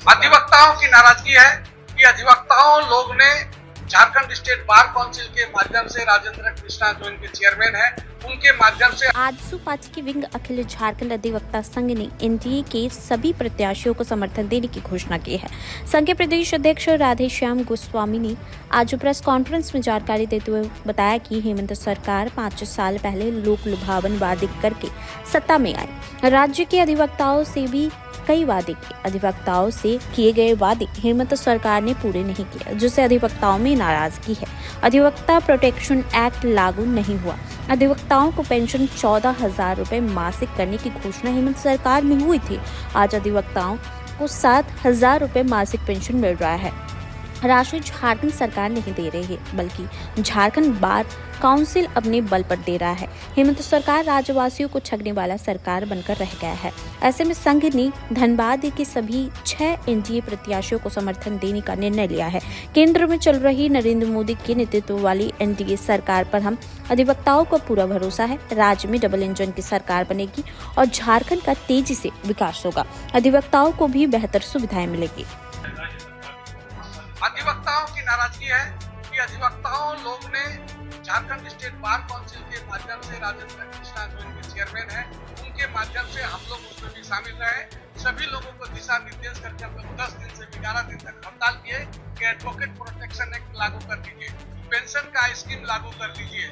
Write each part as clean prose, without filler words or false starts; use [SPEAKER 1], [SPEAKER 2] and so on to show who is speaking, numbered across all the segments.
[SPEAKER 1] अधिवक्ताओं की नाराजगी है कि अधिवक्ताओं लोग ने झारखंड स्टेट बार काउंसिल के माध्यम से राजेंद्र कृष्णा जो इनके चेयरमैन हैं, उनके माध्यम से
[SPEAKER 2] आजसू पार्टी की विंग अखिल झारखंड अधिवक्ता संघ ने एनडीए के सभी प्रत्याशियों को समर्थन देने की घोषणा की है। संघ के प्रदेश अध्यक्ष राधेश्याम गोस्वामी ने आज प्रेस कॉन्फ्रेंस में जानकारी देते हुए बताया कि हेमंत सरकार 5 साल पहले लोक लुभावन वादे करके सत्ता में आई। राज्य के अधिवक्ताओं से भी कई वादे किए। अधिवक्ताओं से किए गए वादे हेमंत सरकार ने पूरे नहीं किए, जिससे अधिवक्ताओं में नाराजगी है। अधिवक्ता प्रोटेक्शन एक्ट लागू नहीं हुआ। अधिवक्ताओं को पेंशन 14,000 रुपए मासिक करने की घोषणा हेमंत सरकार में हुई थी। आज अधिवक्ताओं को 7,000 रुपए मासिक पेंशन मिल रहा है। राशि झारखंड सरकार नहीं दे रही है, बल्कि झारखंड बार काउंसिल अपने बल पर दे रहा है। हेमंत सरकार राज्यवासियों को ठगने वाला सरकार बनकर रह गया है। ऐसे में संघ ने धनबाद के सभी 6 एनडीए प्रत्याशियों को समर्थन देने का निर्णय लिया है। केंद्र में चल रही नरेंद्र मोदी के नेतृत्व वाली एनडीए सरकार पर हम अधिवक्ताओं को पूरा भरोसा है। राज्य में डबल इंजन की सरकार बनेगी और झारखंड का तेजी से विकास होगा। अधिवक्ताओं को भी बेहतर सुविधाएं मिलेगी।
[SPEAKER 1] अधिवक्ताओं की नाराजगी है कि अधिवक्ताओं लोग ने झारखंड स्टेट बार काउंसिल के माध्यम से राजेंद्र कृष्णा जो इनके चेयरमैन हैं, उनके माध्यम से हम लोग उसमें भी शामिल रहे। सभी लोगों को दिशा निर्देश करके हम लोग 10 दिन से 11 दिन तक हड़ताल किए कि एडवोकेट प्रोटेक्शन एक्ट लागू कर दीजिए, पेंशन का स्कीम लागू कर दीजिए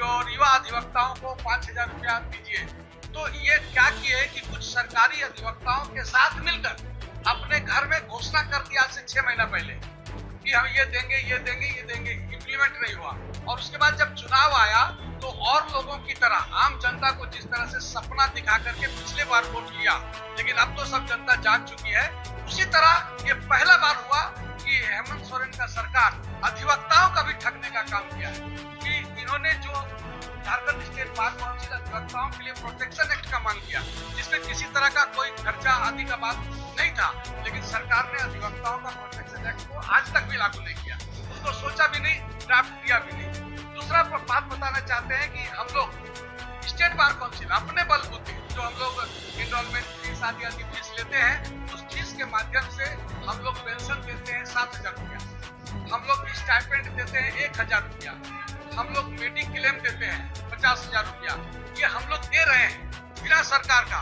[SPEAKER 1] और युवा अधिवक्ताओं को 5,000 रुपया दीजिए। तो ये क्या किए कि कुछ सरकारी अधिवक्ताओं के साथ मिलकर अपने घर में घोषणा कर दिया आज से 6 महीना पहले कि हम ये देंगे, ये देंगे, ये देंगे, इम्प्लीमेंट नहीं हुआ। और उसके बाद जब चुनाव आया तो और लोगों की तरह आम जनता को जिस तरह से सपना दिखा करके पिछले बार वोट लिया, लेकिन अब तो सब जनता जान चुकी है। उसी तरह ये पहला बार हुआ कि हेमंत सोरेन का सरकार अधिवक्ताओं का भी ठगने का काम किया है कि इन्होंने जो झारखंड स्टेट बार काउंसिल अधिवक्ताओं के लिए प्रोटेक्शन एक्ट का मांग किया, जिसमें किसी तरह का कोई खर्चा आदि का बात नहीं था, लेकिन सरकार ने अधिवक्ताओं का प्रोटेक्शन एक्ट को आज तक भी लागू नहीं किया। उसको सोचा भी नहीं, ड्राफ्ट किया भी नहीं। दूसरा बात बताना चाहते हैं कि हम लोग स्टेट बार काउंसिल अपने बलबूते जो हम लोग इनरोलमेंट फीस आदि फीस लेते हैं, उस फीस के माध्यम से हम लोग पेंशन देते हैं 7,000 रुपया, हम लोग स्टाइपेंड देते हैं 1,000 रुपया, हम लोग मेडिक्लेम देते हैं 50,000 रुपया। ये हम लोग दे रहे हैं बिना सरकार का,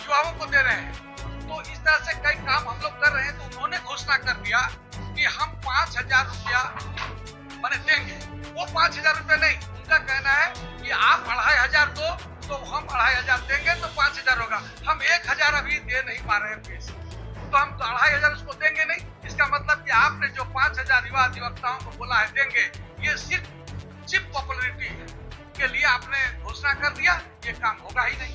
[SPEAKER 1] युवाओं को दे रहे हैं। तो इस तरह से कई काम हम लोग कर रहे हैं। तो उन्होंने घोषणा कर दिया कि हम 5,000 रुपया मैंने देंगे। वो 5,000 रुपया नहीं, उनका कहना है कि आप 2,500 दो तो हम 2,500 देंगे तो 5,000 होगा। हम 1,000 अभी दे नहीं पा रहे हैं फीस, तो हम 2,500 उसको देंगे नहीं। इसका मतलब कि आपने जो 5,000 युवा अधिवक्ताओं को बोला है देंगे, ये सिर्फ चिप पॉपुलरिटी के लिए आपने घोषणा कर दिया, ये काम होगा ही नहीं।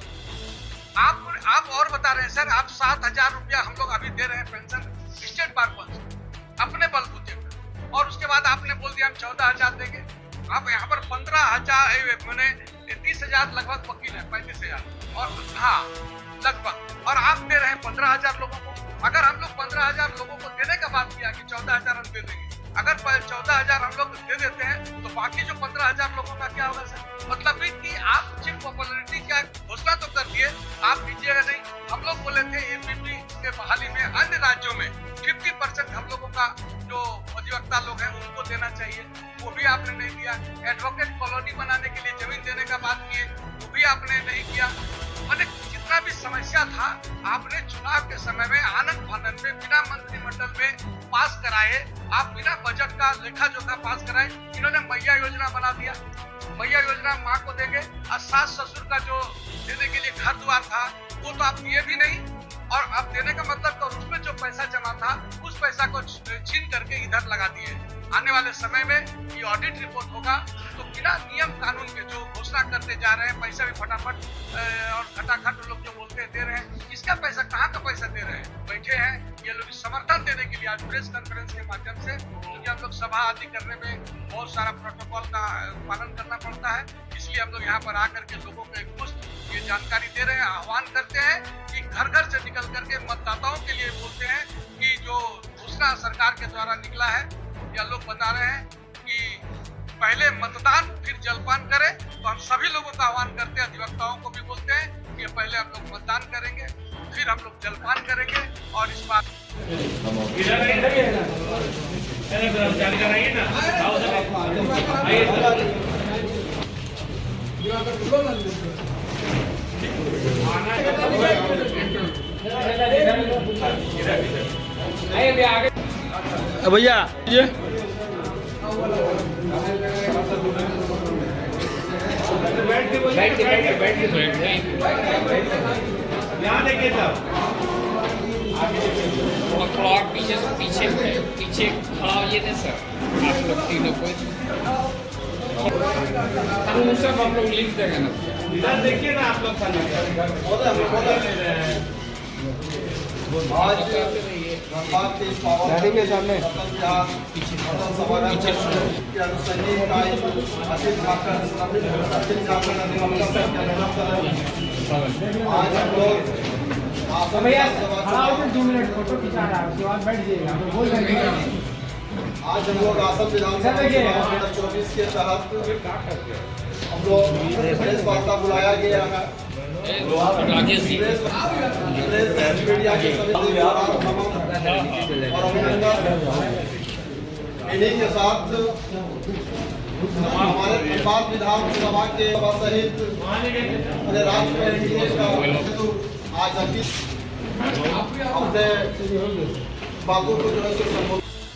[SPEAKER 1] आप और बता रहे हैं सर, आप 7,000 रुपया हम लोग अभी दे रहे हैं पेंशन स्टेट बार काउंसिल अपने बलबूते पर, और उसके बाद आपने बोल दिया हम 14,000 देंगे। आप यहाँ पर 15,000 मैंने 30,000 लगभग वकील है, 35,000 और हाँ लगभग, और आप दे रहे हैं 15,000 लोगों को। अगर हम लोग 15,000 लोगों को देने का बात किया कि 14,000 हम दे देंगे, अगर 14,000 हम लोग दे देते हैं तो बाकी जो 15,000 लोगों का क्या होगा सर? मतलब कि आप चिप पॉपुलरिटी क्या घोषणा तो कर दिए, आप दीजिएगा नहीं। हम लोग बोले थे एपीपी के बहाली में अन्य राज्यों में 50% हम लोगों का जो अधिवक्ता लोग हैं उनको देना चाहिए, वो भी आपने नहीं दिया। एडवोकेट कॉलोनी बनाने के लिए जमीन देने का बात किए, वो भी आपने नहीं किया। मैंने जितना भी समस्या था आपने चुनाव के समय में आनंद फानंद में बिना मंत्रिमंडल में पास कराए, आप बिना बजट का लेखा जोखा पास कराए। इन्होंने मैया योजना बना दिया, मैया योजना माँ को देंगे, और सास ससुर का जो देने के लिए घर द्वार था वो तो आप दिए भी नहीं, और आप देने का मतलब तो उसमें जो पैसा जमा था उस पैसा को छीन करके इधर लगा दिए। आने वाले समय में ये ऑडिट रिपोर्ट होगा तो बिना नियम कानून के जो घोषणा करते जा रहे हैं, पैसा भी फटाफट और खटाखट लोग जो बोलते हैं दे रहे हैं, इसका पैसा कहाँ का पैसा दे रहे हैं? बैठे हैं ये लोग समर्थन देने के लिए आज प्रेस कॉन्फ्रेंस के माध्यम से, क्योंकि हम लोग सभा आदि करने में बहुत सारा प्रोटोकॉल का पालन करना पड़ता है, इसलिए हम लोग यहाँ पर आकर के लोगों को एक मुफ्त ये जानकारी दे रहे हैं। आह्वान करते हैं कि घर घर से निकल करके मतदाताओं के लिए बोलते हैं कि जो घोषणा सरकार के द्वारा निकला है, या लोग बता रहे हैं कि पहले मतदान फिर जलपान करें। तो हम सभी लोगों का आह्वान करते हैं, अधिवक्ताओं को भी बोलते हैं कि पहले हम लोग मतदान करेंगे, फिर हम लोग जलपान करेंगे और इस बात
[SPEAKER 3] भैया ये
[SPEAKER 4] थोड़ा और पीछे पीछे खड़ा होइए थे सर, आप लोग तीनों को हम लोग लिख देंगे ना।
[SPEAKER 3] इधर देखिए ना आप लोग खाली
[SPEAKER 5] गाड़ी के सामने आज हम लोग
[SPEAKER 6] 2 मिनट फोटो खिंचा रहा है, उसके बाद बैठ जाइएगा, हम बोल रहे हैं।
[SPEAKER 5] आज हम लोग आसम विधानसभा 2024 के तहत हम लोग प्रेस वार्ता बुलाया गया है।
[SPEAKER 4] राजेश जी
[SPEAKER 5] प्रेस मीडिया के सभी और अभिनंदन। इन्हीं के साथ हमारे धनबाद विधानसभा के सहित पूरे राज्य में एनडीए का आज अपने बातों को जो है संबोधित